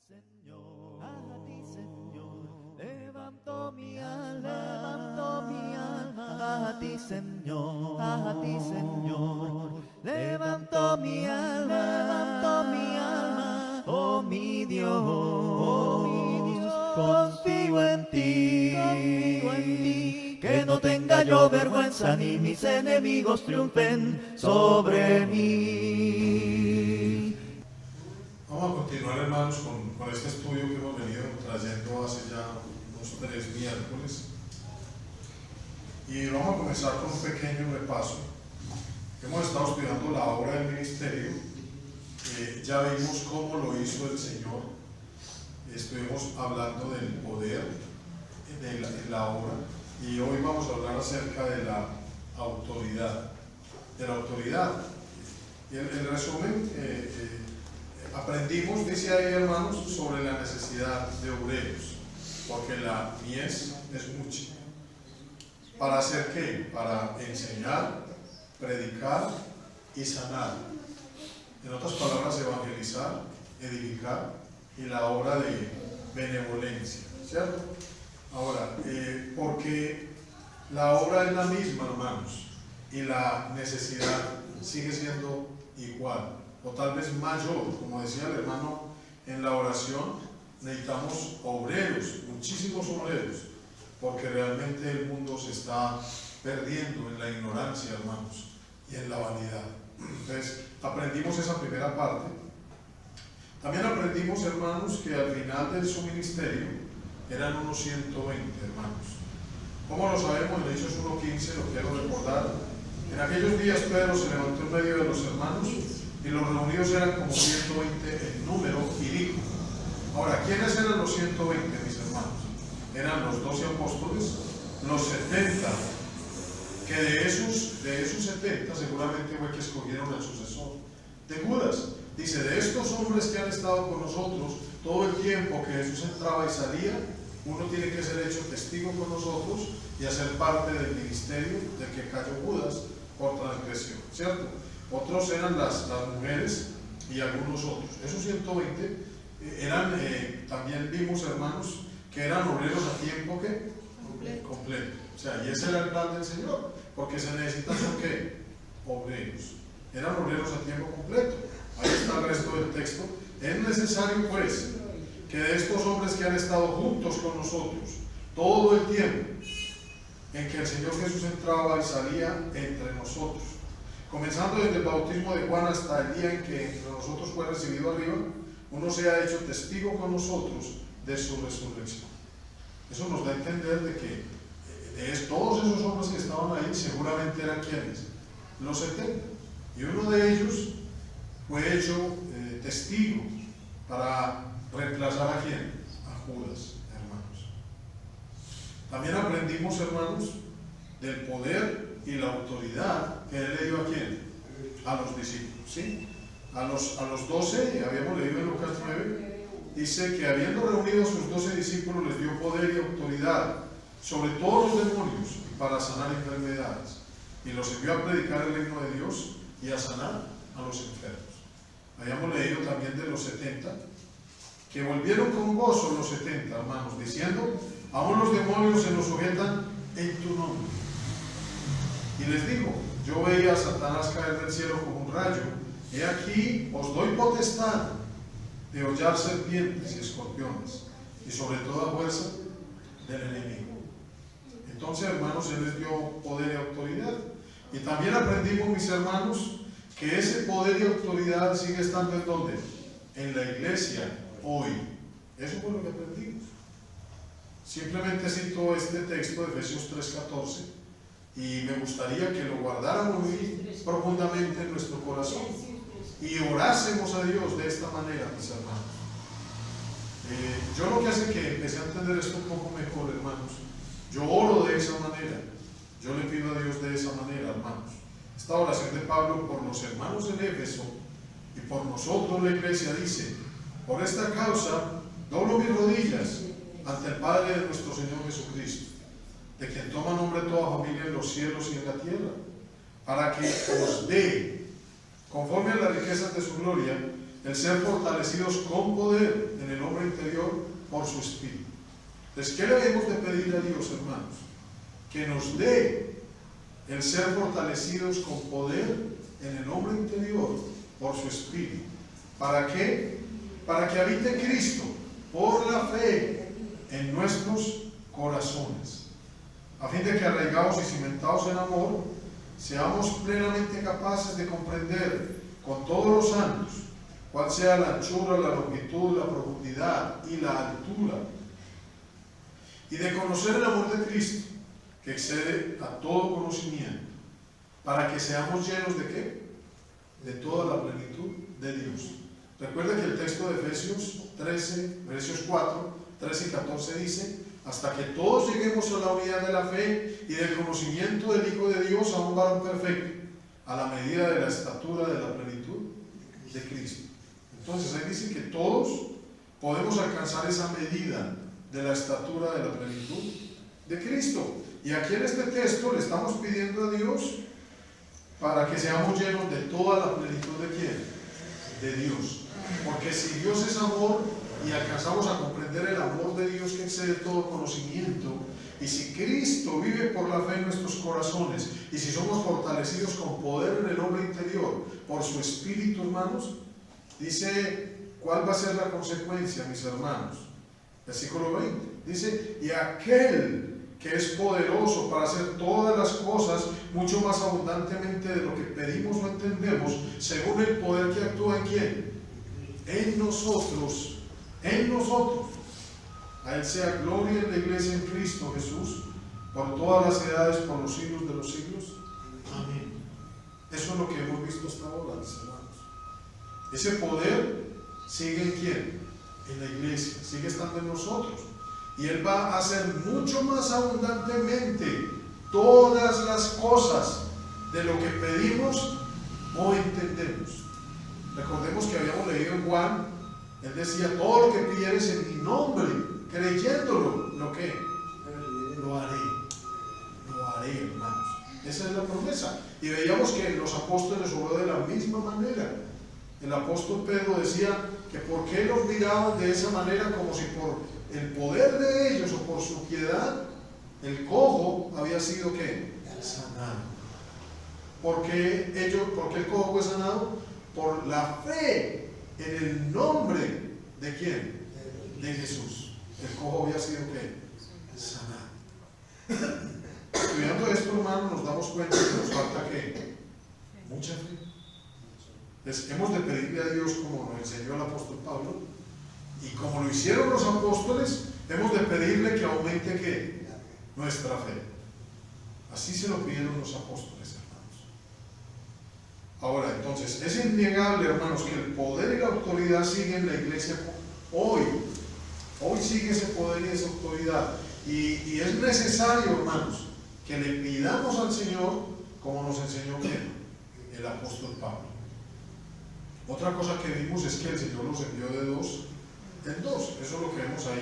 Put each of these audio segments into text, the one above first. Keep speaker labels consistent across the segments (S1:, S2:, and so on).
S1: Señor, a ti, Señor, levanto mi alma, a ti, Señor, levanto mi alma, oh mi Dios, confío en ti, que no tenga yo vergüenza ni mis enemigos triunfen sobre mí.
S2: Vamos a continuar, hermanos, con este estudio que hemos venido trayendo hace ya unos 3 miércoles. Y vamos a comenzar con un pequeño repaso. Hemos estado estudiando la obra del ministerio. Ya vimos cómo lo hizo el Señor. Estuvimos hablando del poder de la obra. Y hoy vamos a hablar acerca de la autoridad. Y el resumen, aprendimos, dice ahí, hermanos, sobre la necesidad de obreros, porque la mies es mucha. ¿Para hacer qué? Para enseñar, predicar y sanar. En otras palabras, evangelizar, edificar y la obra de benevolencia, ¿cierto? Ahora, porque la obra es la misma, hermanos, y la necesidad sigue siendo igual, o tal vez mayor. Como decía el hermano en la oración, necesitamos obreros, muchísimos obreros, porque realmente el mundo se está perdiendo en la ignorancia, hermanos, y en la vanidad. Entonces, aprendimos esa primera parte. También aprendimos, hermanos, que al final de su ministerio eran unos 120, hermanos. ¿Cómo lo sabemos? En Hechos 1:15, lo quiero recordar. En aquellos días Pedro se levantó en medio de los hermanos y los reunidos eran como 120 en número y dijo. Ahora, ¿quiénes eran los 120, mis hermanos? Eran los 12 apóstoles, los 70, que de esos 70 seguramente fue que escogieron el sucesor de Judas. Dice, de estos hombres que han estado con nosotros todo el tiempo que Jesús entraba y salía, uno tiene que ser hecho testigo con nosotros y hacer parte del ministerio de que cayó Judas por transgresión, ¿cierto? Otros eran las mujeres y algunos otros. Esos 120 eran, también vimos, hermanos, que eran obreros a tiempo ¿qué? Completo. O sea, y ese era el plan del Señor, porque se necesitan son ¿qué? Obreros. Eran obreros a tiempo completo. Ahí está el resto del texto. Es necesario, pues, que de estos hombres que han estado juntos con nosotros todo el tiempo en que el Señor Jesús entraba y salía entre nosotros, comenzando desde el bautismo de Juan hasta el día en que entre nosotros fue recibido arriba, uno se ha hecho testigo con nosotros de su resurrección. Eso nos da a entender de que todos esos hombres que estaban ahí seguramente eran ¿quiénes? Los 70. Y uno de ellos fue hecho testigo para reemplazar ¿a quién? A Judas, hermanos. También aprendimos, hermanos, del poder y la autoridad que él le dio ¿a quién? A los discípulos, ¿sí? A los 12, habíamos leído en Lucas 9, dice que habiendo reunido a sus 12 discípulos les dio poder y autoridad sobre todos los demonios para sanar enfermedades, y los envió a predicar el reino de Dios y a sanar a los enfermos. Habíamos leído también de los 70, que volvieron con gozo los 70, hermanos, diciendo, aún los demonios se nos sujetan en tu nombre. Y les dijo, yo veía a Satanás caer del cielo como un rayo, he aquí os doy potestad de hollar serpientes y escorpiones, y sobre toda fuerza del enemigo. Entonces, hermanos, él les dio poder y autoridad. Y también aprendimos, mis hermanos, que ese poder y autoridad sigue estando ¿en dónde? En la iglesia hoy. Eso fue lo que aprendimos. Simplemente cito este texto de Efesios 3:14 y me gustaría que lo guardáramos muy profundamente en nuestro corazón y orásemos a Dios de esta manera, mis hermanos. Yo lo que hace que empecé a entender esto un poco mejor, hermanos, yo oro de esa manera, yo le pido a Dios de esa manera, hermanos. Esta oración de Pablo por los hermanos en Éfeso y por nosotros, la iglesia, dice, por esta causa doblo mis rodillas ante el Padre de nuestro Señor Jesucristo, de quien toma nombre toda familia en los cielos y en la tierra, para que os dé, conforme a las riquezas de su gloria, el ser fortalecidos con poder en el hombre interior por su espíritu. Entonces, ¿qué le debemos de pedir a Dios, hermanos? Que nos dé el ser fortalecidos con poder en el hombre interior por su espíritu. ¿Para qué? Para que habite Cristo por la fe en nuestros corazones, a fin de que, arraigados y cimentados en amor, seamos plenamente capaces de comprender con todos los santos cuál sea la anchura, la longitud, la profundidad y la altura, y de conocer el amor de Cristo, que excede a todo conocimiento, para que seamos llenos ¿de qué? De toda la plenitud de Dios. Recuerda que el texto de Efesios 13, versos 4, 13 y 14 dice: hasta que todos lleguemos a la unidad de la fe y del conocimiento del Hijo de Dios, a un varón perfecto, a la medida de la estatura de la plenitud de Cristo. Entonces ahí dice que todos podemos alcanzar esa medida de la estatura de la plenitud de Cristo. Y aquí en este texto le estamos pidiendo a Dios para que seamos llenos de toda la plenitud de ¿quién? De Dios. Porque si Dios es amor y alcanzamos a comprender el amor de Dios que excede todo conocimiento, y si Cristo vive por la fe en nuestros corazones, y si somos fortalecidos con poder en el hombre interior por su espíritu, hermanos, dice, ¿cuál va a ser la consecuencia, mis hermanos? Versículo 20, dice, y aquel que es poderoso para hacer todas las cosas mucho más abundantemente de lo que pedimos o entendemos, según el poder que actúa en ¿quién? En nosotros, en nosotros. A Él sea gloria en la iglesia en Cristo Jesús, por todas las edades, por los siglos de los siglos. Amén. Eso es lo que hemos visto hasta ahora, mis hermanos. Ese poder sigue en ¿quién? En la iglesia, sigue estando en nosotros. Y Él va a hacer mucho más abundantemente todas las cosas de lo que pedimos o entendemos. Recordemos que habíamos leído en Juan, Él decía, todo lo que pidieres en mi nombre, creyéndolo, ¿lo qué? Lo haré, hermanos. Esa es la promesa. Y veíamos que los apóstoles obró de la misma manera. El apóstol Pedro decía que por qué los miraban de esa manera, como si por el poder de ellos o por su piedad el cojo había sido ¿qué? Sanado. ¿Por qué el cojo fue sanado? Por la fe en el nombre de ¿quién? De Jesús. El cojo había sido ¿qué? Sanado. Estudiando esto, hermano, nos damos cuenta que nos falta ¿qué? Mucha fe. Entonces, hemos de pedirle a Dios, como nos enseñó el apóstol Pablo, y como lo hicieron los apóstoles, hemos de pedirle que aumente ¿qué? Nuestra fe. Así se lo pidieron los apóstoles, hermanos. Ahora, entonces, es innegable, hermanos, que el poder y la autoridad siguen en la iglesia hoy. Hoy sigue ese poder y esa autoridad. Y es necesario, hermanos, que le pidamos al Señor, como nos enseñó ¿quién? El apóstol Pablo. Otra cosa que vimos es que el Señor los envió de dos en dos. Eso es lo que vemos ahí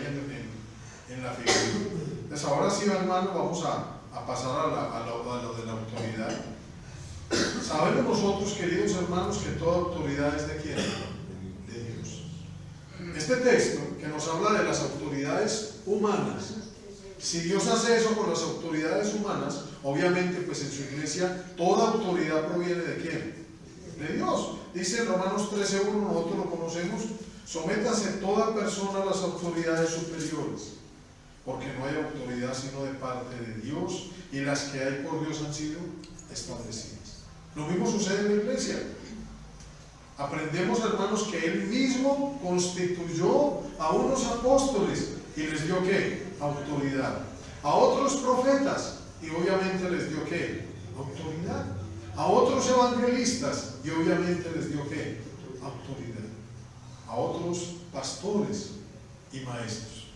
S2: en la figura. Entonces ahora sí, hermano, vamos a pasar a lo de la autoridad. Sabemos nosotros, queridos hermanos, que toda autoridad es de ¿quién? De Dios. Este texto que nos habla de las autoridades humanas, si Dios hace eso con las autoridades humanas, obviamente pues en su iglesia toda autoridad proviene de ¿quién? De Dios. Dice en Romanos 13:1, nosotros lo conocemos, sométase toda persona a las autoridades superiores, porque no hay autoridad sino de parte de Dios, y las que hay por Dios han sido establecidas. Lo mismo sucede en la iglesia. Aprendemos, hermanos, que Él mismo constituyó a unos apóstoles y les dio ¿qué? Autoridad. A otros profetas y obviamente les dio ¿qué? Autoridad. A otros evangelistas y obviamente les dio ¿qué? Autoridad. A otros pastores y maestros.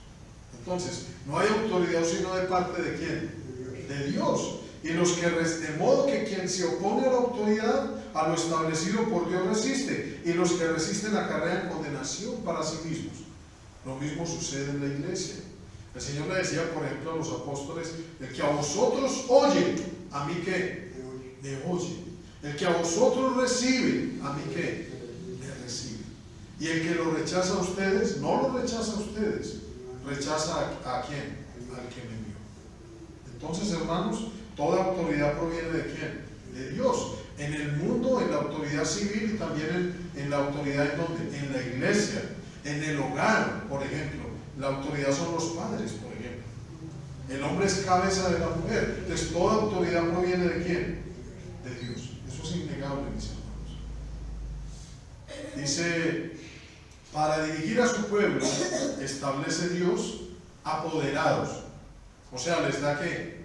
S2: Entonces, no hay autoridad sino de parte de ¿quién? De Dios. Y los que de modo que quien se opone a la autoridad, a lo establecido por Dios resiste, y los que resisten acarrean condenación para sí mismos. Lo mismo sucede en la iglesia. El Señor le decía, por ejemplo, a los apóstoles: el que a vosotros oye, ¿a mí qué? Me oye. El que a vosotros recibe, ¿a mí qué? Me recibe. Y el que lo rechaza a ustedes, no lo rechaza a ustedes, rechaza a quién, al que me envió. Entonces, hermanos, toda autoridad proviene de quién, de Dios. En el mundo, en la autoridad civil y también en la autoridad en donde, en la iglesia, en el hogar, por ejemplo. La autoridad son los padres, por ejemplo. El hombre es cabeza de la mujer. Entonces, toda autoridad proviene de quién, de Dios. Eso es innegable, mis hermanos. Dice, para dirigir a su pueblo establece Dios apoderados, o sea, les da ¿qué?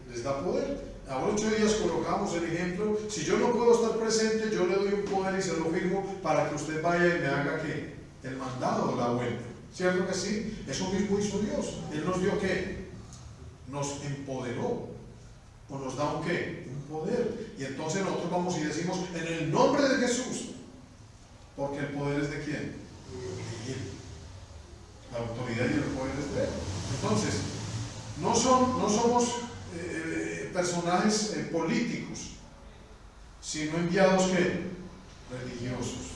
S2: Les da poder. Ahora 8 días colocamos el ejemplo, si yo no puedo estar presente, yo le doy un poder y se lo firmo para que usted vaya y me haga ¿qué? El mandado o la vuelta, ¿cierto que sí? Eso mismo hizo Dios. Él nos dio ¿qué? Nos empoderó, o nos da un ¿qué? Un poder. Y entonces nosotros vamos y decimos, en el nombre de Jesús, porque el poder es de quién, de Él. La autoridad y el poder es de Él. Entonces, no somos personajes políticos, sino enviados ¿qué? Religiosos,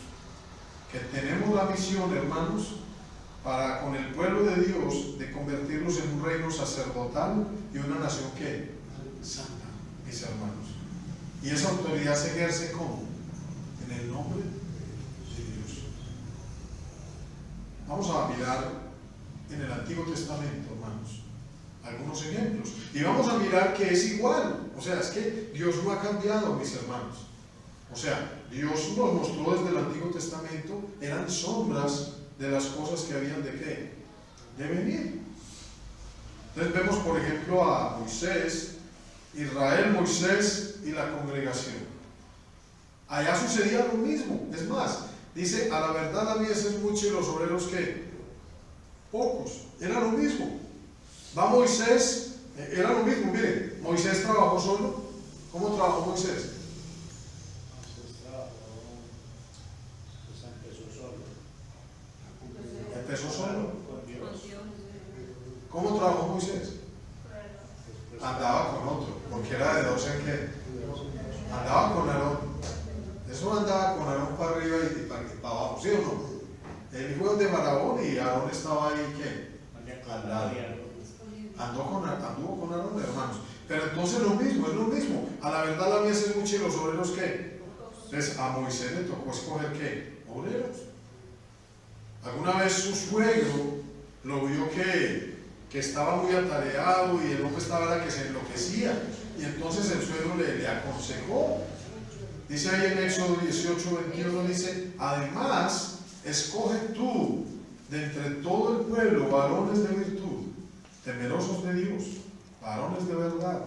S2: que tenemos la misión, hermanos, para con el pueblo de Dios, de convertirlos en un reino sacerdotal y una nación ¿qué? Santa, mis hermanos. Y esa autoridad se ejerce ¿cómo? En el nombre de Dios. Vamos a mirar en el Antiguo Testamento, hermanos, algunos ejemplos, y vamos a mirar que es igual. O sea, es que Dios no ha cambiado, mis hermanos. O sea, Dios nos mostró desde el Antiguo Testamento, eran sombras de las cosas que habían de ¿qué? De venir. Entonces vemos, por ejemplo, a Moisés, Israel, Moisés y la congregación. Allá sucedía lo mismo. Es más, dice, a la verdad la mies es mucha y los obreros ¿qué? Pocos. Era lo mismo. Va Moisés, era lo mismo. Miren, Moisés trabajó solo. ¿Cómo trabajó Moisés? Empezó solo. ¿Cómo trabajó Moisés? Andaba con otro, porque era de 2 en qué. Andaba con Aarón. Eso andaba con Aarón para arriba y para abajo, ¿sí o no? El hijo de Faraón y Aarón estaba ahí, ¿qué? Al lado. Anduvo con Aarón, hermanos. Pero entonces lo mismo, es lo mismo. A la verdad la mies es mucha y los obreros ¿qué? Entonces a Moisés le tocó escoger ¿qué? Obreros. Alguna vez su suegro lo vio que estaba muy atareado y el hombre estaba la que se enloquecía, y entonces el suegro le aconsejó. Dice ahí en Éxodo 18:21, dice, además escoge tú de entre todo el pueblo varones de virtud, temerosos de Dios, varones de verdad,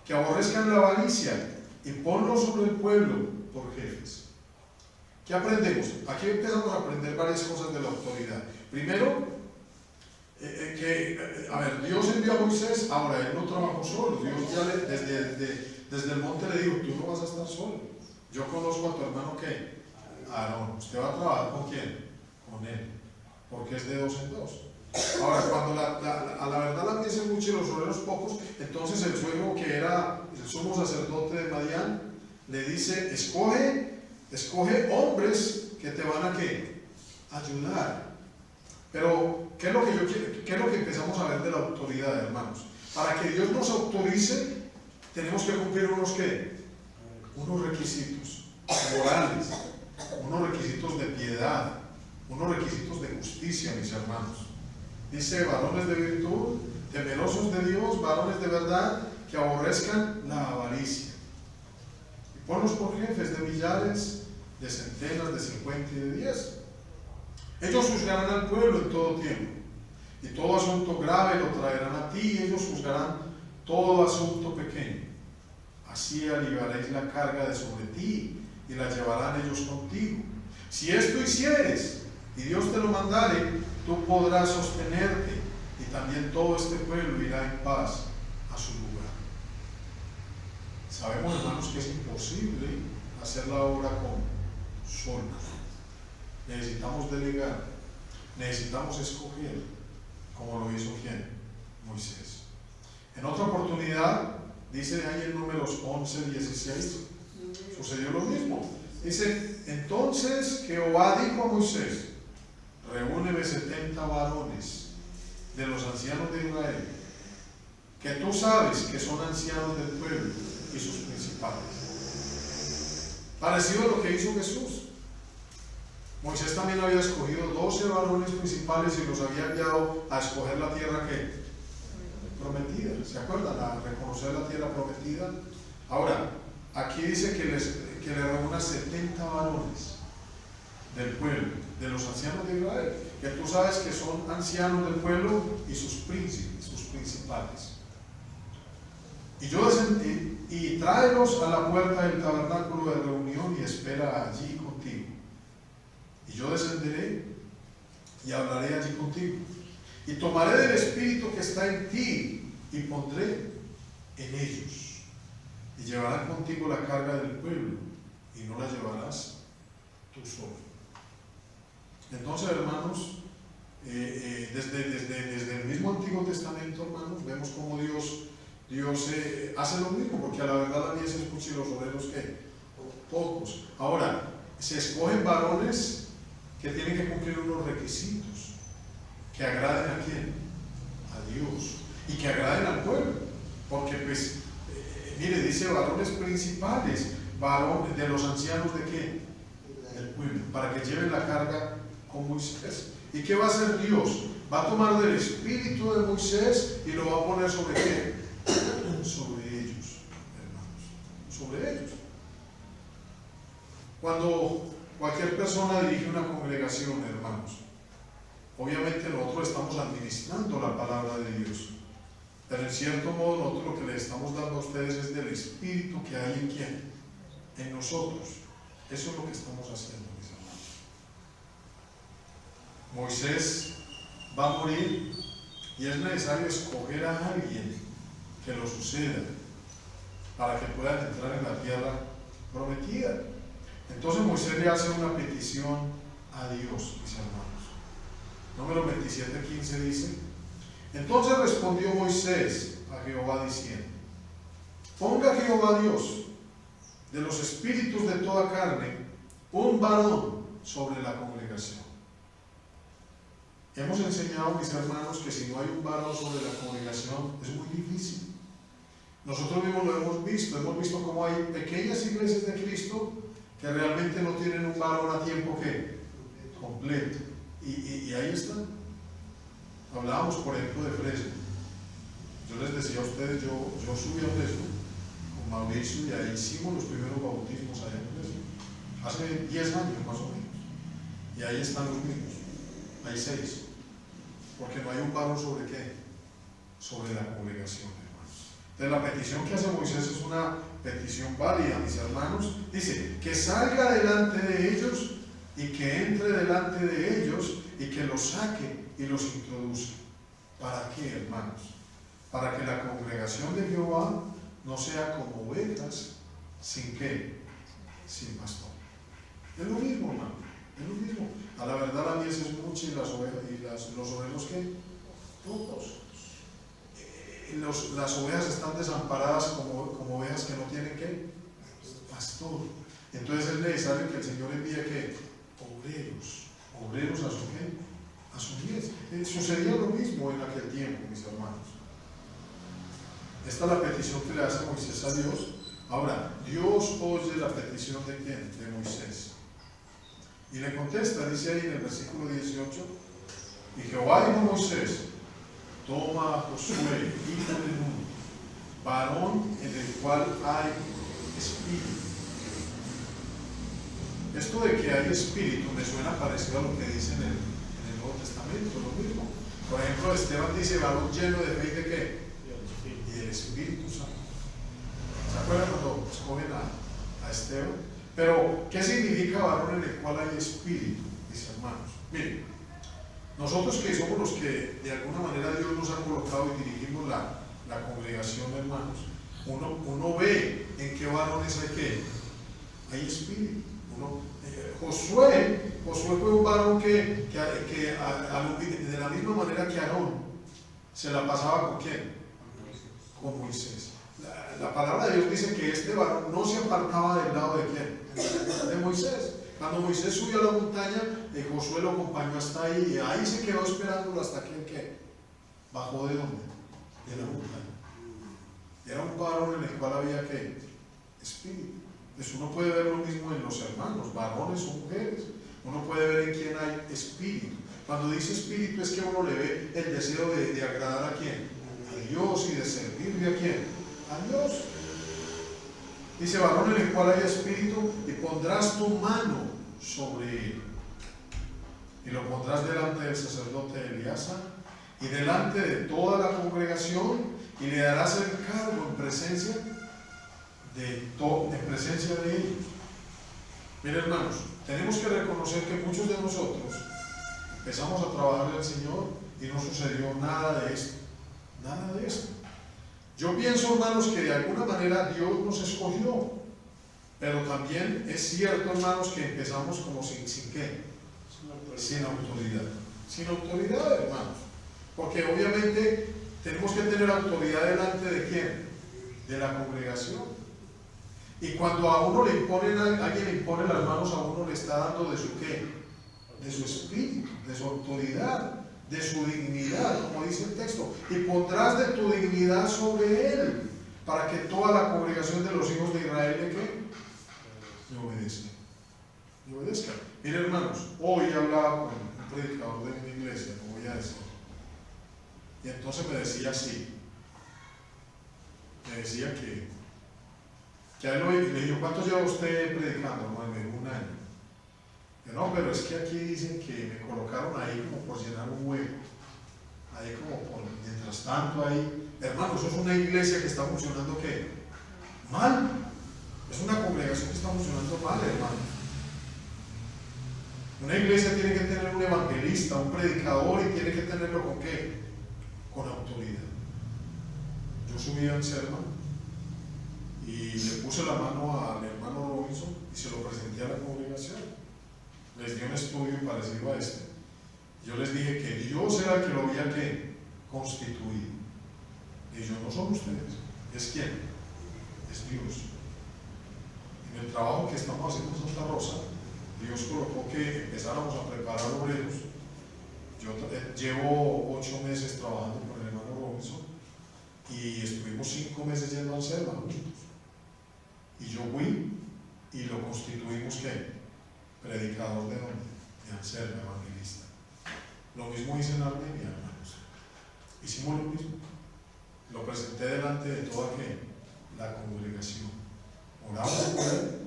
S2: que aborrezcan la avaricia, y ponlos sobre el pueblo por jefes. ¿Qué aprendemos? Aquí empezamos a aprender varias cosas de la autoridad. Primero, Dios envió a Moisés. Ahora, él no trabajó solo. Dios ya desde el monte le dijo, tú no vas a estar solo. Yo conozco a tu hermano ¿qué? Aarón. ¿Usted va a trabajar con quién? Con él. Porque es de 2 en 2. Ahora, cuando a la verdad la mies es mucha y los obreros pocos, entonces el suegro, que era el sumo sacerdote de Madián, le dice, escoge hombres que te van a ¿qué? Ayudar. Pero, ¿qué es lo que empezamos a ver de la autoridad, hermanos? Para que Dios nos autorice, tenemos que cumplir unos ¿qué? Unos requisitos morales, unos requisitos de piedad, unos requisitos de justicia, mis hermanos. Dice, varones de virtud, temerosos de Dios, varones de verdad, que aborrezcan la avaricia. Y ponlos por jefes de millares, de centenas, de 50 y de 10. Ellos juzgarán al pueblo en todo tiempo, y todo asunto grave lo traerán a ti, y ellos juzgarán todo asunto pequeño. Así aliviaréis la carga de sobre ti, y la llevarán ellos contigo. Si esto hicieres, y Dios te lo mandare, tú podrás sostenerte, y también todo este pueblo irá en paz a su lugar. Sabemos, hermanos, que es imposible hacer la obra solos. Necesitamos delegar, necesitamos escoger, como lo hizo ¿quién? Moisés. En otra oportunidad, dice ahí en Números 11:16, sucedió lo mismo. Dice, entonces Jehová dijo a Moisés, reúneme 70 varones de los ancianos de Israel, que tú sabes que son ancianos del pueblo y sus principales. Parecido a lo que hizo Jesús. Moisés también había escogido 12 varones principales y los había enviado a escoger la tierra que prometida. ¿Se acuerdan? A reconocer la tierra prometida. Ahora, aquí dice que le reúna 70 varones del pueblo, de los ancianos de Israel, que tú sabes que son ancianos del pueblo y sus príncipes, sus principales. Y tráelos a la puerta del tabernáculo de reunión y espera allí contigo. Y yo descenderé y hablaré allí contigo. Y tomaré del espíritu que está en ti y pondré en ellos. Y llevarán contigo la carga del pueblo y no la llevarás tú solo. Entonces, hermanos, desde el mismo Antiguo Testamento, hermanos, vemos cómo Dios hace lo mismo, porque a la verdad la mies es mucha y los obreros que pocos. Ahora, se escogen varones que tienen que cumplir unos requisitos que agraden a quién, a Dios, y que agraden al pueblo, porque pues mire, dice varones principales, varones de los ancianos de qué, del pueblo, para que lleven la carga con Moisés. ¿Y qué va a hacer Dios? Va a tomar del espíritu de Moisés y lo va a poner sobre qué, sobre ellos, hermanos, sobre ellos. Cuando cualquier persona dirige una congregación, hermanos, obviamente nosotros estamos administrando la palabra de Dios, pero en cierto modo nosotros lo que le estamos dando a ustedes es del espíritu que hay en quién, en nosotros. Eso es lo que estamos haciendo, mis hermanos. Moisés va a morir y es necesario escoger a alguien que lo suceda para que puedan entrar en la tierra prometida. Entonces Moisés le hace una petición a Dios, mis hermanos. Número 27:15 dice: entonces respondió Moisés a Jehová diciendo: ponga Jehová Dios de los espíritus de toda carne un varón sobre la congregación. Hemos enseñado, mis hermanos, que si no hay un varón sobre la congregación es muy difícil. Nosotros mismos lo hemos visto cómo hay pequeñas iglesias de Cristo que realmente no tienen un varón a tiempo que completo. Y ahí están. Hablábamos, por ejemplo, de Fresno. Yo les decía a ustedes, yo subí a Fresno con Mauricio y ahí hicimos los primeros bautismos allá en Fresno. Hace 10 años más o menos. Y ahí están los mismos. Hay 6. Porque no hay un varón sobre qué, sobre la congregación, hermanos. Entonces la petición que hace Moisés es una petición válida, mis hermanos. Dice, que salga delante de ellos y que entre delante de ellos y que los saque y los introduzca. ¿Para qué, hermanos? Para que la congregación de Jehová no sea como ovejas sin qué, sin pastor. Es lo mismo, hermano, es lo mismo. A la verdad la mies es mucha y las ovejas y los obreros ¿qué? Pocos. Las ovejas están desamparadas como ovejas que no tienen ¿qué? Pastor. Entonces es necesario que el Señor envíe ¿qué? Obreros a su ¿qué? A su mies. Sucedía lo mismo en aquel tiempo, mis hermanos. Esta es la petición que le hace Moisés a Dios. Ahora, Dios oye la petición de ¿quién? De Moisés. Y le contesta, dice ahí en el versículo 18: y Jehová dijo a Moisés: toma a Josué, hijo de Nun, varón en el cual hay espíritu. Esto de que hay espíritu me suena parecido a lo que dice en el Nuevo Testamento, lo mismo. Por ejemplo, Esteban dice: varón lleno de fe y de qué, y del Espíritu Santo. ¿Se acuerdan cuando escogen a Esteban? Pero, ¿qué significa varón en el cual hay espíritu, mis hermanos? Miren, nosotros que somos los que de alguna manera Dios nos ha colocado y dirigimos la congregación, hermanos, uno ve en qué varones hay espíritu. Josué fue un varón que de la misma manera que Aarón se la pasaba ¿con quién? Con Moisés. La palabra de Dios dice que este varón no se apartaba del lado de quién, de Moisés. Cuando Moisés subió a la montaña, Josué lo acompañó hasta ahí y ahí se quedó esperándolo hasta que ¿qué? ¿Bajó de dónde? De la montaña. Era un varón en el cual había ¿qué? Espíritu. Pues uno puede ver lo mismo en los hermanos, varones o mujeres. Uno puede ver en quién hay espíritu. Cuando dice espíritu es que uno le ve el deseo de agradar a quién, a Dios, y de servirle a quién, a Dios. Dice varón en el cual hay espíritu, y pondrás tu mano sobre él y lo pondrás delante del sacerdote Eleazar y delante de toda la congregación, y le darás el cargo en presencia de ellos. Miren, hermanos, tenemos que reconocer que muchos de nosotros empezamos a trabajar al Señor y no sucedió nada de esto. Nada de esto. Yo pienso, hermanos, que de alguna manera Dios nos escogió, pero también es cierto, hermanos, que empezamos como sin ¿qué? Sin autoridad. Sin autoridad, hermanos. Porque obviamente tenemos que tener autoridad delante de ¿quién? De la congregación. Y cuando a uno le imponen, alguien le impone las manos a uno, le está dando de su ¿qué? De su espíritu, de su autoridad, de su dignidad, como dice el texto. Y pondrás de tu dignidad sobre él, para que toda la congregación de los hijos de Israel ¿de qué? Le obedezca. Le obedezca. Miren, hermanos, hoy hablaba con un predicador de una iglesia, como voy a decir. Y entonces me decía así. Me decía que a él le dijo, ¿cuánto lleva usted predicando? Hermano, un año. Yo, no, pero es que aquí dicen que me colocaron ahí como por llenar un hueco. Ahí como por, mientras tanto ahí. Hermano, eso es una iglesia que está funcionando ¿qué? Mal. Es una congregación que está funcionando mal, hermano. Una iglesia tiene que tener un evangelista, un predicador, y tiene que tenerlo ¿con qué? Con autoridad. Yo subí a Anselma y le puse la mano al hermano Robinson y se lo presenté a la congregación. Les di un estudio parecido a este. Yo les dije que Dios era el que lo había ¿qué? Constituido. Y yo, no son ustedes. ¿Es quién? Es Dios. En el trabajo que estamos haciendo en Santa Rosa, Dios colocó que empezáramos a preparar obreros. Yo llevo 8 meses trabajando con el hermano Robinson y estuvimos 5 meses yendo a Anselma juntos. Y yo fui y lo constituimos ¿qué? Predicador de dónde? De Anselma, evangelista. Lo mismo hice en Armenia, hermanos. Hicimos lo mismo. Lo presenté delante de toda ¿qué? La congregación. Oramos por él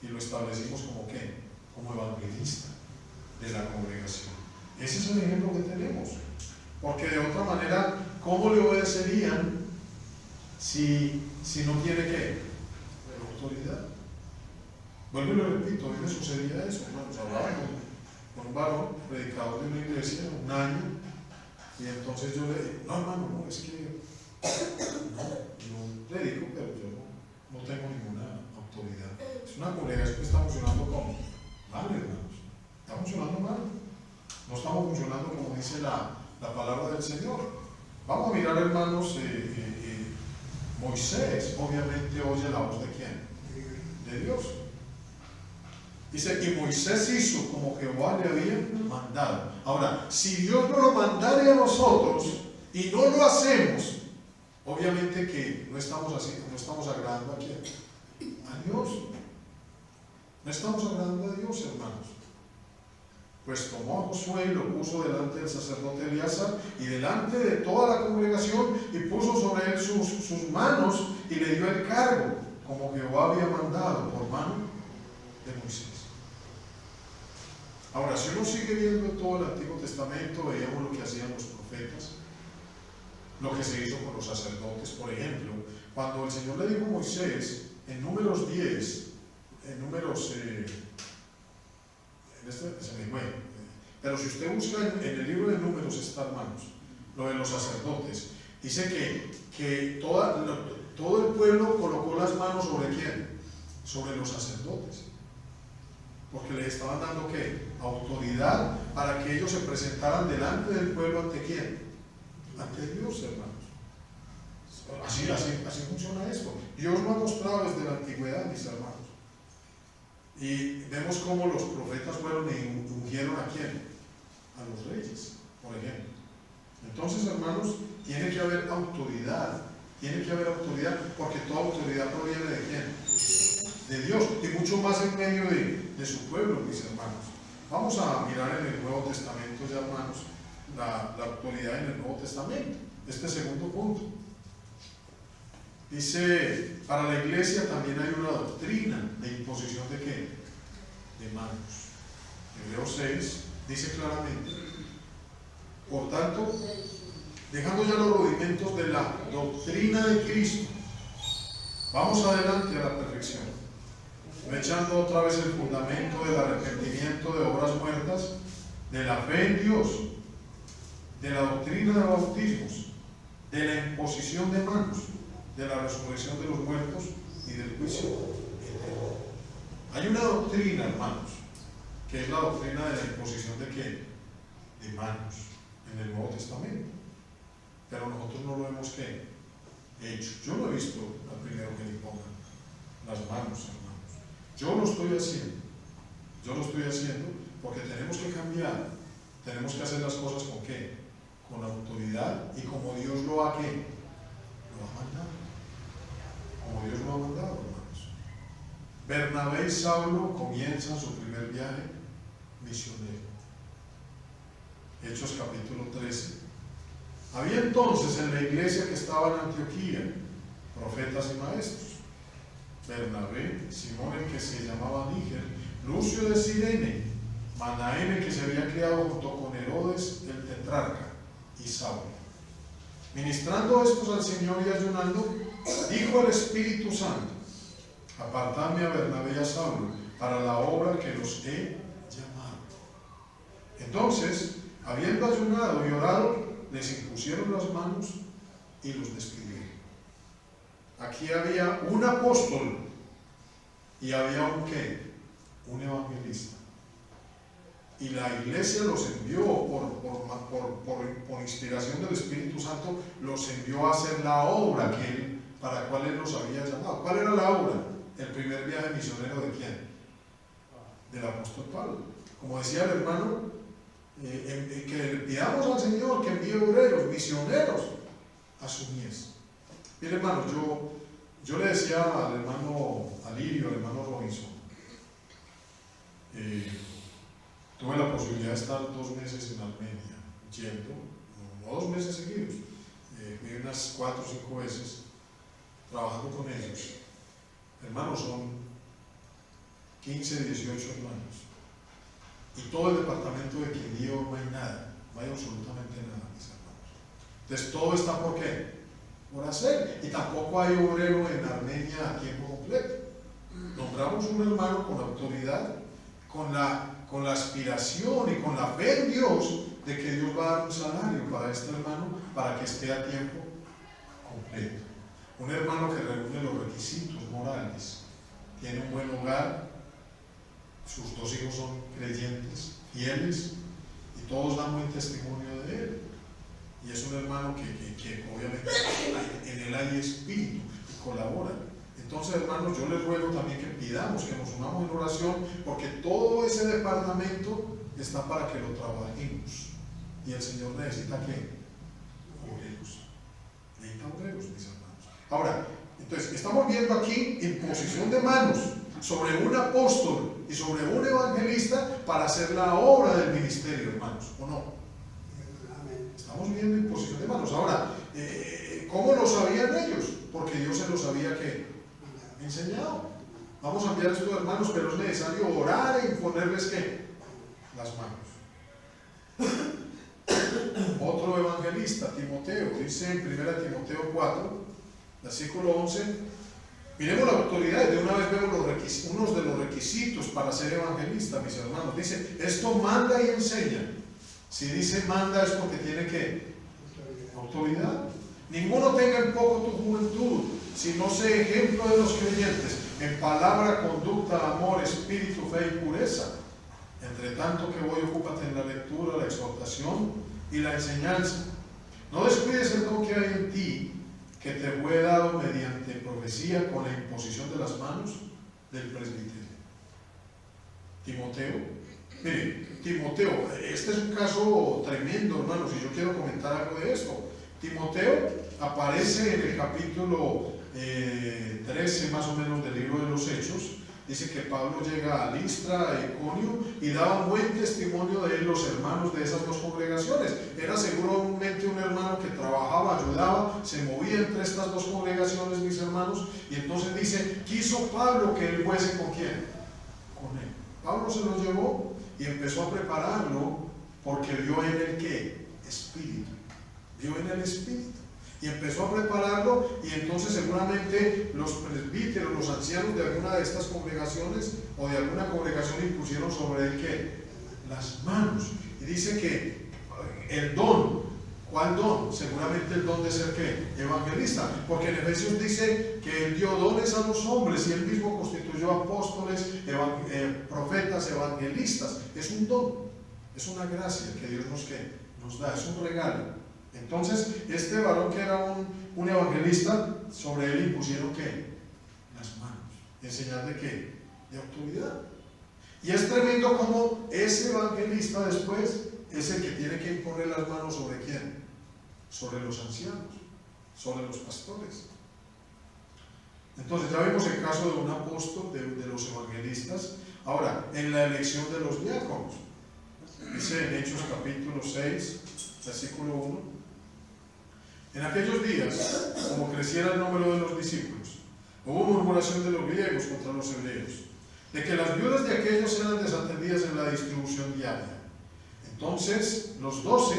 S2: y lo establecimos como ¿qué? Como evangelista de la congregación. Ese es el ejemplo que tenemos. Porque de otra manera, ¿cómo le obedecerían si no tiene ¿qué? Autoridad? Vuelvo y lo repito, a mí me sucedía eso, hermanos. Hablaba con un varón, predicador de una iglesia, un año, y entonces yo le dije, no, hermano, no, es que yo predico, pero yo no tengo ninguna autoridad. Es una congregación que está funcionando como mal, hermanos. Está funcionando mal. No estamos funcionando como dice la palabra del Señor. Vamos a mirar, hermanos, Moisés obviamente oye la voz de ¿quién? De Dios. Dice, y Moisés hizo como Jehová le había mandado. Ahora, si Dios no lo mandara a nosotros y no lo hacemos, obviamente que no estamos así, no estamos agradando a quién? A Dios. No estamos agradando a Dios, hermanos. Pues tomó a Josué y lo puso delante del sacerdote Eleazar y delante de toda la congregación, y puso sobre él sus manos y le dio el cargo, como Jehová había mandado por mano de Moisés. Ahora, si uno sigue viendo todo el Antiguo Testamento, veíamos lo que hacían los profetas, lo que se hizo con los sacerdotes. Por ejemplo, cuando el Señor le dijo a Moisés, en Números 10, en Números, se me fue, pero si usted busca en el libro de Números está, hermanos, lo de los sacerdotes, dice que todo el pueblo colocó las manos sobre ¿quién? Sobre los sacerdotes, porque les estaban dando ¿qué? Autoridad para que ellos se presentaran delante del pueblo. ¿Ante quién? Ante Dios, hermanos. Así funciona esto. Dios lo ha mostrado desde la antigüedad, mis hermanos. Y vemos cómo los profetas fueron y ungieron a quién, a los reyes, por ejemplo. Entonces, hermanos, tiene que haber autoridad, porque toda autoridad proviene de quién, de Dios, y mucho más en medio de su pueblo, mis hermanos. Vamos a mirar en el Nuevo Testamento ya, hermanos, la autoridad en el Nuevo Testamento, este segundo punto. Dice, para la iglesia también hay una doctrina de imposición de ¿qué? De manos. Hebreos 6 dice claramente, por tanto, dejando ya los rudimentos de la doctrina de Cristo, vamos adelante a la perfección, echando otra vez el fundamento del arrepentimiento de obras muertas, de la fe en Dios, de la doctrina de bautismos, de la imposición de manos, de la resurrección de los muertos y del juicio eterno. Hay una doctrina, hermanos, que es la doctrina de la imposición de ¿qué? De manos en el Nuevo Testamento, pero nosotros no lo hemos ¿qué? Hecho. Yo no he visto al primero que le pongan las manos, hermanos. Yo lo estoy haciendo porque tenemos que cambiar, tenemos que hacer las cosas con ¿qué? Con autoridad y como Dios lo ha ¿qué? Lo ha mandado. Como Dios lo ha mandado, hermanos. Bernabé y Saulo comienzan su primer viaje misionero. Hechos capítulo 13. Había entonces en la iglesia que estaba en Antioquía profetas y maestros. Bernabé, Simón el que se llamaba Níger, Lucio de Cirene, Manaén el que se había criado junto con Herodes el tetrarca, y Saulo. Ministrando estos al Señor y ayunando, dijo el Espíritu Santo: apartadme a Bernabé y a Saulo para la obra que los he llamado. Entonces, habiendo ayunado y orado, les impusieron las manos y los despidieron. Aquí había un apóstol y había un ¿qué? Un evangelista. Y la iglesia los envió por inspiración del Espíritu Santo, los envió a hacer la obra para la cual Él los había llamado. ¿Cuál era la obra? El primer viaje misionero ¿de quién? Del apóstol Pablo. Como decía el hermano, que le pidamos al Señor que envíe obreros, misioneros a su mies. Mire, hermano, yo le decía al hermano Alirio, al hermano Robinson, tuve la posibilidad de estar 2 meses en Armenia, yendo, no 2 meses seguidos, fui unas 4 o 5 veces trabajando con ellos. Hermanos, son 15, 18 hermanos. Y todo el departamento de Quindío no hay nada, no hay absolutamente nada, mis hermanos. Entonces todo está ¿por qué? Por hacer. Y tampoco hay obrero en Armenia a tiempo completo. Nombramos un hermano con autoridad, con la aspiración y con la fe en Dios de que Dios va a dar un salario para este hermano para que esté a tiempo completo. Un hermano que reúne los requisitos morales, tiene un buen hogar, sus 2 hijos son creyentes, fieles, y todos dan buen testimonio de él. Y es un hermano que obviamente en él hay espíritu y colabora. Entonces, hermanos, yo les ruego también que pidamos, que nos unamos en oración, porque todo ese departamento está para que lo trabajemos. Y el Señor necesita ¿qué? Obreros. Necesita obreros, mis hermanos. Ahora, entonces, estamos viendo aquí imposición de manos sobre un apóstol y sobre un evangelista para hacer la obra del ministerio, hermanos, ¿o no? Estamos viendo imposición de manos. Ahora, ¿cómo lo sabían ellos? Porque Dios se los había ¿qué? Enseñado. Vamos a enviar a estos hermanos, pero es necesario orar e imponerles ¿qué? Las manos. Otro evangelista, Timoteo, dice en 1 Timoteo 4, versículo 11, miremos la autoridad, de una vez vemos unos de los requisitos para ser evangelista, mis hermanos. Dice, esto manda y enseña. Si dice manda es porque tiene ¿qué? Autoridad. Ninguno tenga en poco tu juventud, sino sé ejemplo de los creyentes, en palabra, conducta, amor, espíritu, fe y pureza. Entre tanto que voy, ocúpate en la lectura, la exhortación y la enseñanza. No descuides el don que hay en ti, que te fue dado mediante profecía con la imposición de las manos del presbiterio. Timoteo. Mire, Timoteo, este es un caso tremendo, hermanos, y yo quiero comentar algo de esto. Timoteo aparece en el capítulo 13 más o menos del libro de los Hechos. Dice que Pablo llega a Listra, a Iconio, y daba buen testimonio de él los hermanos de esas dos congregaciones. Era seguramente un hermano que trabajaba, ayudaba, se movía entre estas dos congregaciones, mis hermanos, y entonces dice, quiso Pablo que él fuese ¿con quién? Con él. Pablo se lo llevó y empezó a prepararlo porque vio en él ¿qué? Espíritu. Vio en el Espíritu. Y empezó a prepararlo, y entonces seguramente los presbíteros, los ancianos de alguna de estas congregaciones o de alguna congregación impusieron sobre él ¿qué? Las manos. Y dice que el don, ¿cuál don? Seguramente el don de ser ¿qué? Evangelista, porque en Efesios dice que él dio dones a los hombres y él mismo constituyó apóstoles, profetas, evangelistas. Es un don, es una gracia que Dios nos da, es un regalo. Entonces, este varón que era un evangelista, sobre él impusieron ¿qué? Las manos. ¿Enseñar de qué? De autoridad. Y es tremendo como ese evangelista después es el que tiene que imponer las manos sobre ¿quién? Sobre los ancianos, sobre los pastores. Entonces ya vimos el caso de un apóstol, de los evangelistas. Ahora, en la elección de los diáconos, dice en Hechos capítulo 6, versículo 1. En aquellos días, como creciera el número de los discípulos, hubo murmuración de los griegos contra los hebreos, de que las viudas de aquellos eran desatendidas en la distribución diaria. Entonces los 12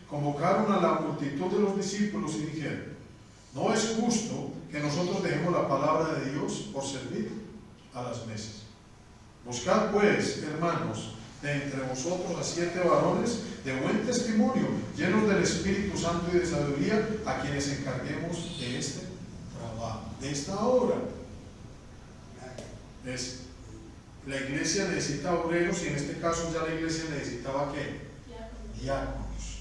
S2: convocaron a la multitud de los discípulos y dijeron, no es justo que nosotros dejemos la palabra de Dios por servir a las mesas. Buscad pues, hermanos, de entre vosotros a 7 varones de buen testimonio, llenos del Espíritu Santo y de sabiduría, a quienes encarguemos de este trabajo, de esta obra. La iglesia necesita obreros, y en este caso ya la iglesia necesitaba ¿qué? Diáconos.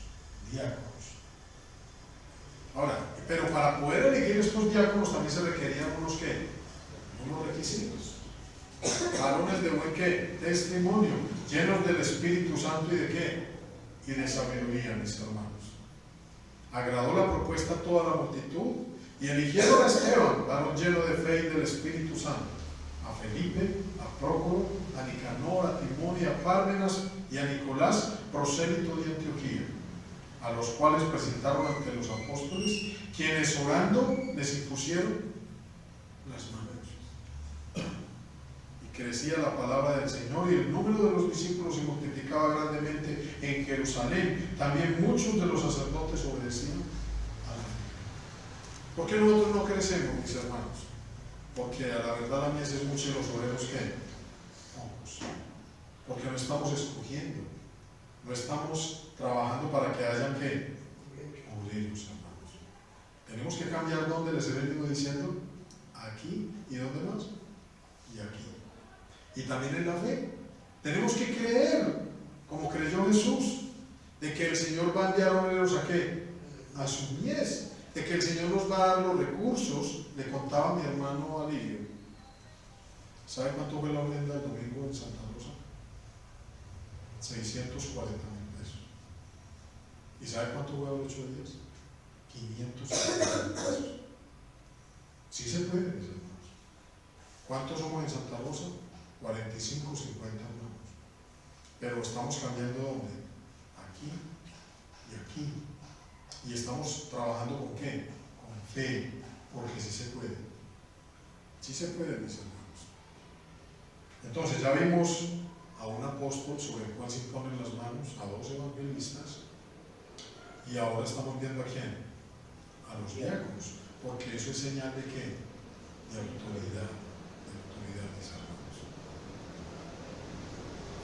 S2: Ahora, pero para poder elegir estos diáconos también se requerían unos ¿qué? Unos requisitos. Varones de buen ¿qué? Testimonio, llenos del Espíritu Santo y de ¿qué? Y de sabiduría, mis hermanos. Agradó la propuesta a toda la multitud y eligieron a Esteban, varón lleno de fe y del Espíritu Santo, a Felipe, a Prócoro, a Nicanor, a Timón y a Pármenas y a Nicolás, prosélito de Antioquía, a los cuales presentaron ante los apóstoles, quienes orando les impusieron las manos. Crecía la palabra del Señor y el número de los discípulos se multiplicaba grandemente en Jerusalén. También muchos de los sacerdotes obedecían a la fe. ¿Por qué nosotros no crecemos, mis hermanos? Porque a la verdad la mies es mucho y los obreros ¿qué? Pocos. Porque no estamos escogiendo, no estamos trabajando para que hayan ¿qué? Obreros, hermanos. Tenemos que cambiar donde les he venido diciendo, aquí y dónde más, y aquí. Y también en la fe. Tenemos que creer, como creyó Jesús, de que el Señor va a enviar obreros ¿a qué? A su mies, de que el Señor nos va a dar los recursos. Le contaba a mi hermano Alivio. ¿Sabe cuánto fue la ofrenda del domingo en Santa Rosa? 640.000 pesos. ¿Y sabe cuánto fue a 8 días? 540.000 pesos. Sí se puede, mis hermanos. ¿Cuántos somos en Santa Rosa? 45, 50 hermanos. Pero estamos cambiando ¿dónde? Aquí y aquí. Y estamos trabajando ¿con qué? Con fe, porque sí se puede. Sí se puede, mis hermanos. Entonces ya vimos a un apóstol sobre el cual se imponen las manos, a 2 evangelistas, y ahora estamos viendo ¿a quién? A los diáconos, porque eso es señal de ¿qué? De autoridad, mis hermanos.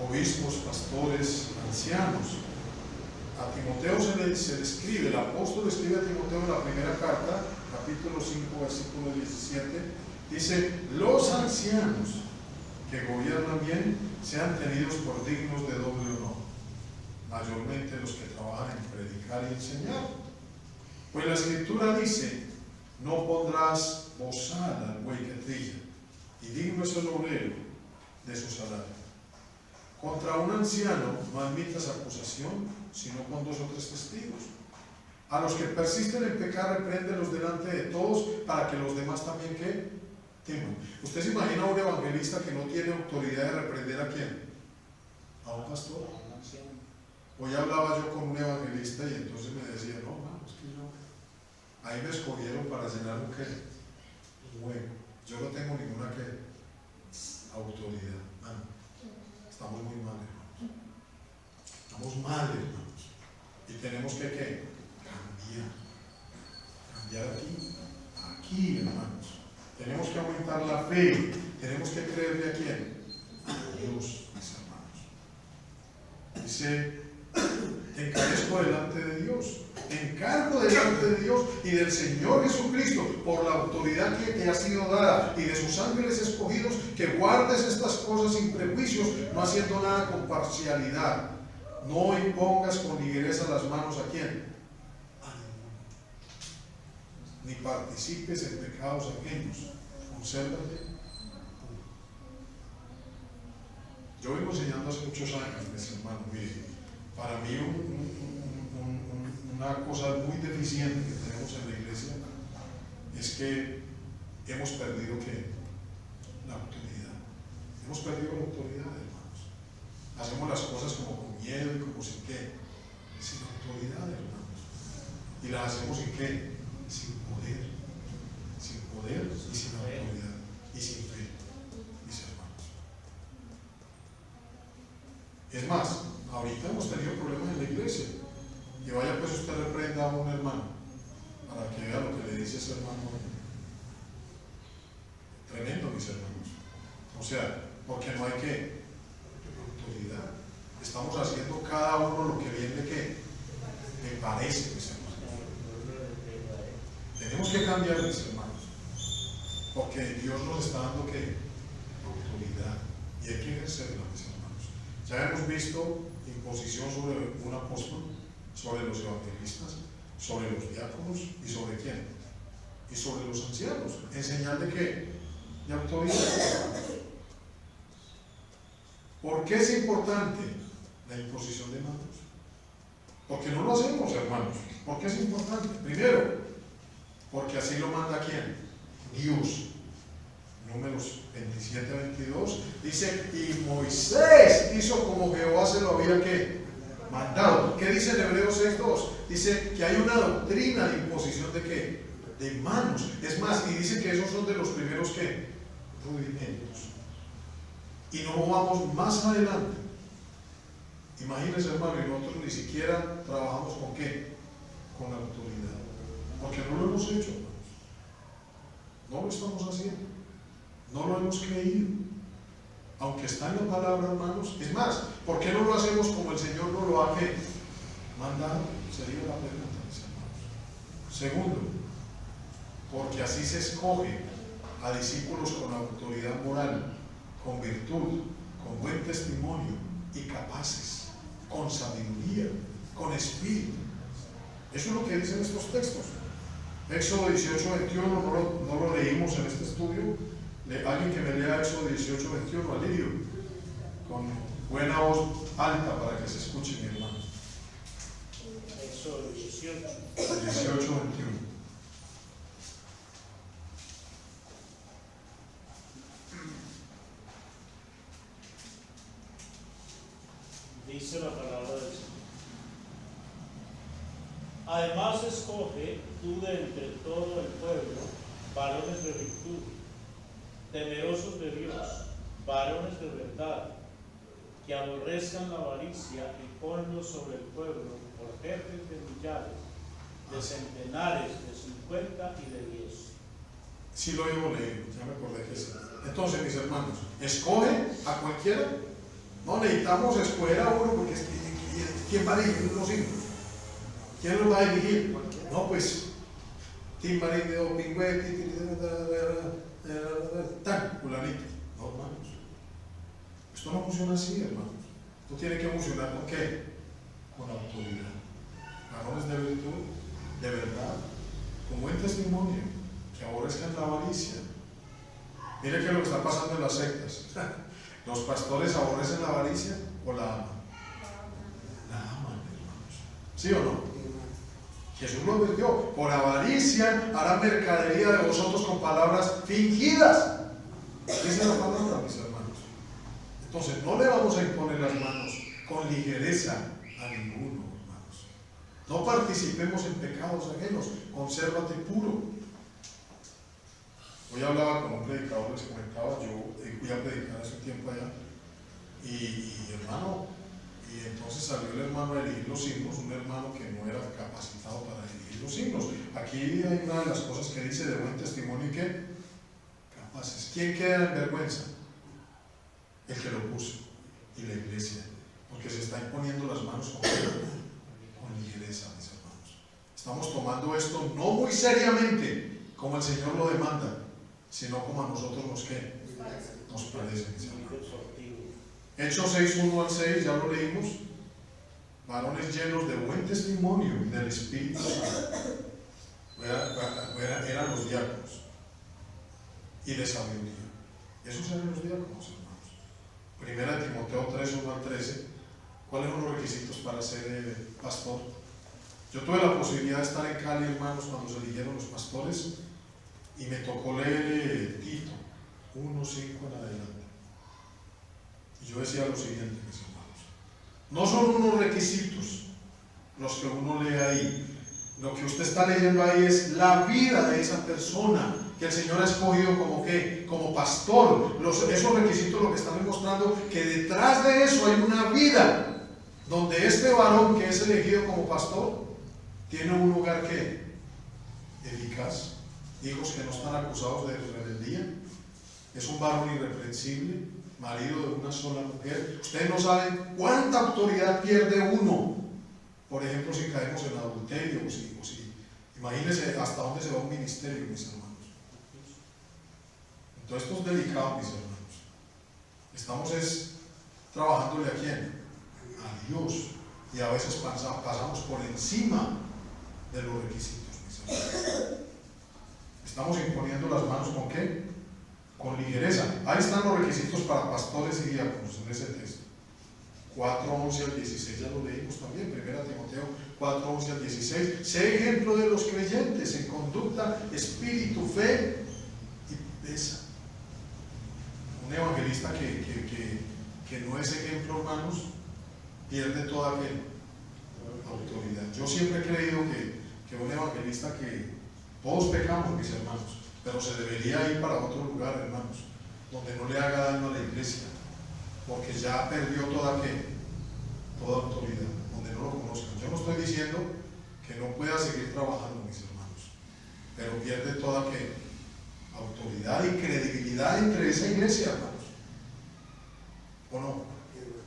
S2: Obispos, pastores, ancianos. A Timoteo se le escribe, el apóstol escribe a Timoteo en la primera carta, capítulo 5, versículo 17, dice, los ancianos que gobiernan bien sean tenidos por dignos de doble honor, mayormente los que trabajan en predicar y enseñar. Pues la Escritura dice, no pondrás bozal al buey que trilla, y digno es el obrero de su salario. Contra un anciano no admitas acusación, sino con 2 o 3 testigos. A los que persisten en pecar, repréndelos delante de todos, para que los demás también, ¿qué? Teman. ¿Usted se imagina a un evangelista que no tiene autoridad de reprender a quién? ¿A un pastor? Hoy hablaba yo con un evangelista y entonces me decía, no, hermano, es que ahí me escogieron para llenar un qué, un hueco. Yo no tengo ninguna ¿qué? Autoridad. Estamos muy mal, hermanos. Estamos mal, hermanos. Y tenemos que ¿qué? Cambiar aquí, hermanos. Tenemos que aumentar la fe. Tenemos que creerle a quién? A Dios, mis hermanos. Dice, te encarezco delante de Dios. Te encargo delante de Dios y del Señor Jesucristo, por la autoridad que te ha sido dada y de sus ángeles escogidos, que guardes estas cosas sin prejuicios, no haciendo nada con parcialidad. No impongas con ligereza las manos a quién, ni participes en pecados ajenos. Consérvate. Yo vengo enseñando hace muchos años, mis hermanos. Mire, para mí una cosa muy deficiente que tenemos en la iglesia es que hemos perdido ¿qué? La autoridad. Hemos perdido la autoridad, hermanos. Hacemos las cosas como con miedo y como sin qué, sin autoridad, hermanos. Y las hacemos sin qué, sin poder y sin autoridad y sin fe, mis hermanos. Es más, ahorita hemos tenido problemas en la iglesia. Y vaya pues usted reprenda a un hermano para que vea lo que le dice ese hermano. Tremendo, mis hermanos. O sea, porque no hay que autoridad. Estamos haciendo cada uno lo que bien le parece, mis hermanos. Tenemos que cambiar, mis hermanos, porque Dios nos está dando ¿qué? Autoridad, y hay que ejercerla, mis hermanos. Ya hemos visto imposición sobre un apóstol, sobre los evangelistas, sobre los diáconos y sobre quién, y sobre los ancianos, en señal de ¿qué? De autoridad. ¿Por qué es importante la imposición de manos? Porque no lo hacemos, hermanos. ¿Por qué es importante? Primero, porque así lo manda ¿quién? Dios. Números 27-22 dice, y Moisés hizo como Jehová se lo había ¿qué? Mandado. ¿Qué dice en Hebreos 6:2? Dice que hay una doctrina de imposición de ¿qué? De manos. Es más, y dice que esos son de los primeros ¿qué? Rudimentos. Y no vamos más adelante. Imagínense, hermano, y nosotros ni siquiera trabajamos con ¿qué? Con autoridad. Porque no lo hemos hecho, hermanos. No lo estamos haciendo. No lo hemos creído. Aunque está en la palabra, hermanos. Es más, ¿por qué no lo hacemos como el Señor nos lo ha ¿qué? Mandado? Sería la pregunta, mis hermanos. Segundo, porque así se escoge a discípulos con autoridad moral, con virtud, con buen testimonio y capaces, con sabiduría, con espíritu. Eso es lo que dicen estos textos. Éxodo 18-21, no lo leímos en este estudio. Alguien que me lea Éxodo 18-21, Alirio, con buena voz alta para que se escuche, mi hermano.
S3: Éxodo
S2: 18-21.
S3: Dice la palabra del Señor. Además escoge tú de entre todo el pueblo varones de virtud, temerosos de Dios, varones de verdad, que aborrezcan la avaricia, y ponlos sobre el pueblo por jefes de millares, de centenares, de 50 y de 10.
S2: Sí lo hemos leído, ya me acordé que sí. Entonces, mis hermanos, escoge a cualquiera. No necesitamos escoger a uno porque ¿quién va a dirigir los hijos? ¿Quién los va a dirigir? No, pues Timbarín, Pingüete, tan, fulanito. No, hermanos. Esto no funciona así, hermanos. Esto tiene que funcionar ¿con qué? Con autoridad. Varones de virtud, de verdad, con buen testimonio, que aborrezcan la avaricia. Mire que lo que está pasando en las sectas. Los pastores aborrecen la avaricia o la aman? La aman, hermanos. ¿Sí o no? Jesús lo advirtió: por avaricia harán mercadería de vosotros con palabras fingidas. Esa es la palabra, mis hermanos. Entonces, no le vamos a imponer las manos con ligereza a ninguno, hermanos. No participemos en pecados ajenos, consérvate puro. Hoy hablaba con un predicador, les comentaba, yo fui a predicar hace un tiempo allá, y hermano, y entonces salió el hermano a dirigir los himnos, un hermano que no era capacitado para dirigir los himnos. Aquí hay una de las cosas que dice de buen testimonio y que capaces. ¿Quién queda en vergüenza? El que lo puso, y la iglesia, porque se está imponiendo las manos con ligereza, mis hermanos. Estamos tomando esto no muy seriamente, como el Señor lo demanda, sino como a nosotros nos parece, mis hermanos. Hechos 6:1 al 6, ya lo leímos. Varones llenos de buen testimonio del Espíritu Santo. Eran los diáconos. Y de sabiduría. Esos eran los diáconos, hermanos. Primera de Timoteo 3:1 al 13. ¿Cuáles son los requisitos para ser pastor? Yo tuve la posibilidad de estar en Cali, hermanos, cuando se eligieron los pastores, y me tocó leer Tito 1:5 en adelante. Y yo decía lo siguiente, mis hermanos: no son unos requisitos los que uno lee ahí. Lo que usted está leyendo ahí es la vida de esa persona que el Señor ha escogido como ¿qué? Como pastor. Esos requisitos lo que están demostrando que detrás de eso hay una vida donde este varón que es elegido como pastor tiene un lugar que eficaz, hijos que no están acusados de rebeldía, es un varón irreprensible, marido de una sola mujer. Ustedes no saben cuánta autoridad pierde uno, por ejemplo, si caemos en adulterio, imagínense hasta dónde se va un ministerio, mis hermanos. Entonces esto es delicado, mis hermanos. Estamos trabajándole ¿a quién? A Dios. Y a veces pasamos por encima de los requisitos, mis hermanos. Estamos imponiendo las manos ¿con qué? Con ligereza. Ahí están los requisitos para pastores y diáconos en ese texto. 4:11 al 16, ya lo leímos también, 1 Timoteo 4:11 al 16. Sé ejemplo de los creyentes en conducta, espíritu, fe y pureza. Un evangelista que no es ejemplo, hermanos, pierde toda autoridad. Yo siempre he creído que un evangelista que todos pecamos, mis hermanos, pero se debería ir para otro lugar, hermanos, donde no le haga daño a la iglesia, porque ya perdió toda autoridad, donde no lo conozcan. Yo no estoy diciendo que no pueda seguir trabajando, mis hermanos, pero pierde toda autoridad y credibilidad entre esa iglesia, hermanos. ¿O no?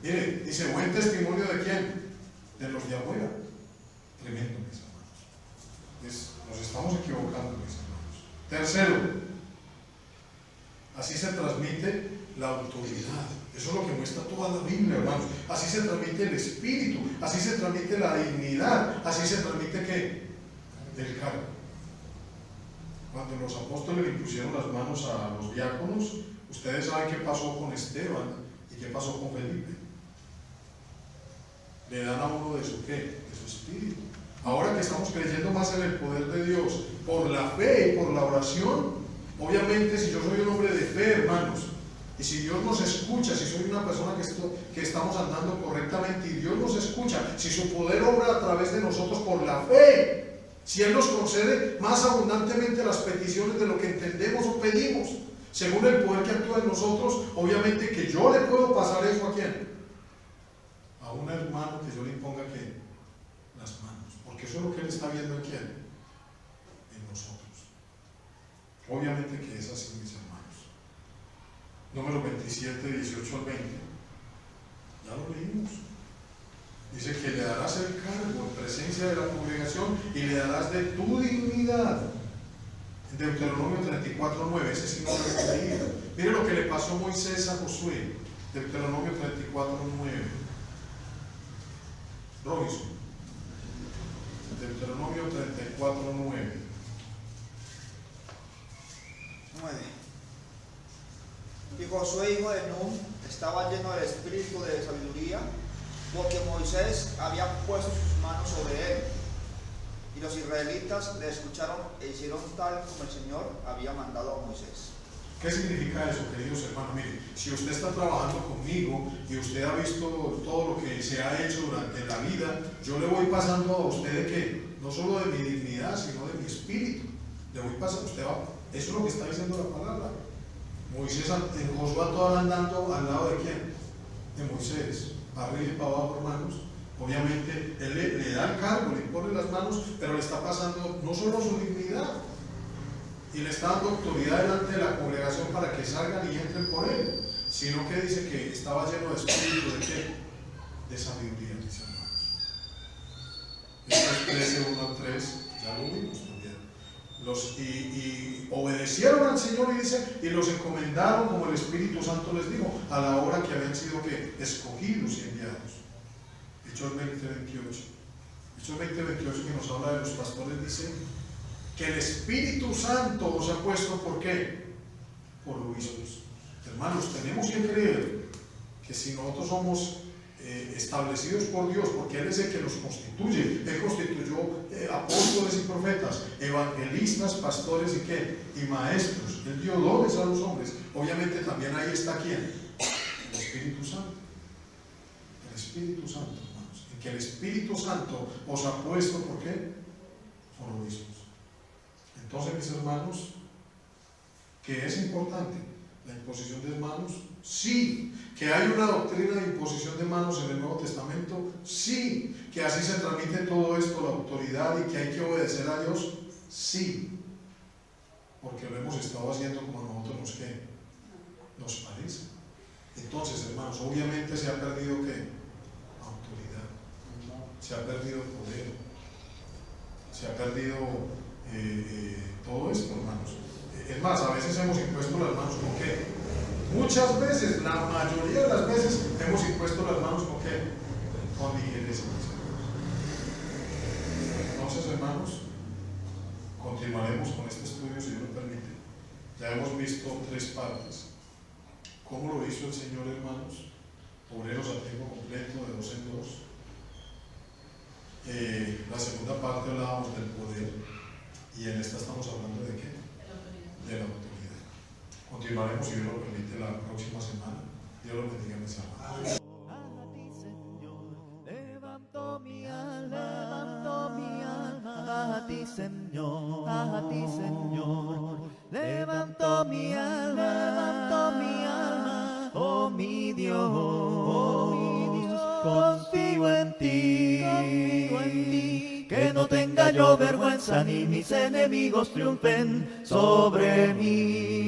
S2: Mire, dice, buen testimonio ¿de quién? De los de afuera. Tremendo, mis hermanos. Nos estamos equivocando, mis hermanos. Tercero, así se transmite la autoridad. Eso es lo que muestra toda la Biblia, hermanos. Así se transmite el espíritu, así se transmite la dignidad, así se transmite ¿qué? El cargo. Cuando los apóstoles le impusieron las manos a los diáconos, ustedes saben qué pasó con Esteban y qué pasó con Felipe. Le dan a uno de su ¿qué? De su espíritu. Ahora que estamos creyendo más en el poder de Dios por la fe y por la oración, obviamente si yo soy un hombre de fe, hermanos, y si Dios nos escucha, si soy una persona que estamos andando correctamente y Dios nos escucha, si su poder obra a través de nosotros por la fe, si Él nos concede más abundantemente las peticiones de lo que entendemos o pedimos, según el poder que actúa en nosotros, obviamente que yo le puedo pasar eso ¿a quién? A un hermano que yo le imponga ¿qué? Las manos, porque eso es lo que Él está viendo en quién, en nosotros. Obviamente que es así, mis hermanos. Número 27, 18 al 20, ya lo leímos. Dice que le darás el cargo en presencia de la congregación y le darás de tu dignidad. Deuteronomio 34:9, ese sí no lo he leído. Mire lo que le pasó a Moisés a Josué. Deuteronomio 34:9. Robinson. Deuteronomio 34:9.
S4: Y Josué, hijo de Nun, estaba lleno del espíritu de sabiduría, porque Moisés había puesto sus manos sobre él. Y los israelitas le escucharon e hicieron tal como el Señor había mandado a Moisés.
S2: ¿Qué significa eso, queridos hermanos? Mire, si usted está trabajando conmigo y usted ha visto todo lo que se ha hecho durante la vida, yo le voy pasando a usted de qué, no solo de mi dignidad, sino de mi espíritu. Le voy pasando, usted va, eso es lo que está diciendo la palabra. Moisés, en Josué, todo andando al lado de quién, de Moisés, para arriba y para abajo, hermanos. Obviamente, él le da el cargo, le pone las manos, pero le está pasando no solo su dignidad, y le está dando autoridad delante de la congregación para que salgan y entren por él, sino que dice que estaba lleno de espíritu, ¿de qué? De sabiduría, mis hermanos. Esto es 13, 1 al 3, ya lo vimos también. Y obedecieron al Señor, y dice, y los encomendaron como el Espíritu Santo les dijo, a la hora que habían sido ¿qué? Escogidos y enviados. Hechos 20:28. Hechos 20:28, que nos habla de los pastores, dice que el Espíritu Santo os ha puesto, ¿por qué? Por obispos. Hermanos, tenemos que creer que si nosotros somos establecidos por Dios, porque Él es el que nos constituye, Él constituyó apóstoles y profetas, evangelistas, pastores y ¿qué? Y maestros. Él dio dones a los hombres. Obviamente también ahí está ¿quién? El Espíritu Santo. El Espíritu Santo, hermanos. En que el Espíritu Santo os ha puesto, ¿por qué? Por obispos. Entonces, mis hermanos, ¿qué es importante? ¿La imposición de manos? Sí. ¿Que hay una doctrina de imposición de manos en el Nuevo Testamento? Sí. ¿Que así se transmite todo esto, la autoridad, y que hay que obedecer a Dios? Sí. Porque lo hemos estado haciendo como a nosotros nos parece. Entonces, hermanos, obviamente se ha perdido ¿qué? Autoridad. Se ha perdido poder. Se ha perdido todo esto, hermanos. Es más, a veces hemos impuesto las manos con qué. Muchas veces, la mayoría de las veces, hemos impuesto las manos con qué. Con ligereza. Entonces, hermanos, continuaremos con este estudio, si Dios lo permite. Ya hemos visto 3 partes. ¿Cómo lo hizo el Señor, hermanos? Obreros a tiempo completo, de 2 en 2. La segunda parte hablábamos del poder, y en esta estamos hablando de qué? De la autoridad. Continuaremos, si Dios lo permite, la próxima semana. Dios lo bendiga, mis hermanos.
S1: A ti, Señor, levanto mi alma. A ti, Señor, levanto mi alma. Oh mi Dios, confío en ti. Que no tenga yo vergüenza, ni mis enemigos triunfen sobre mí.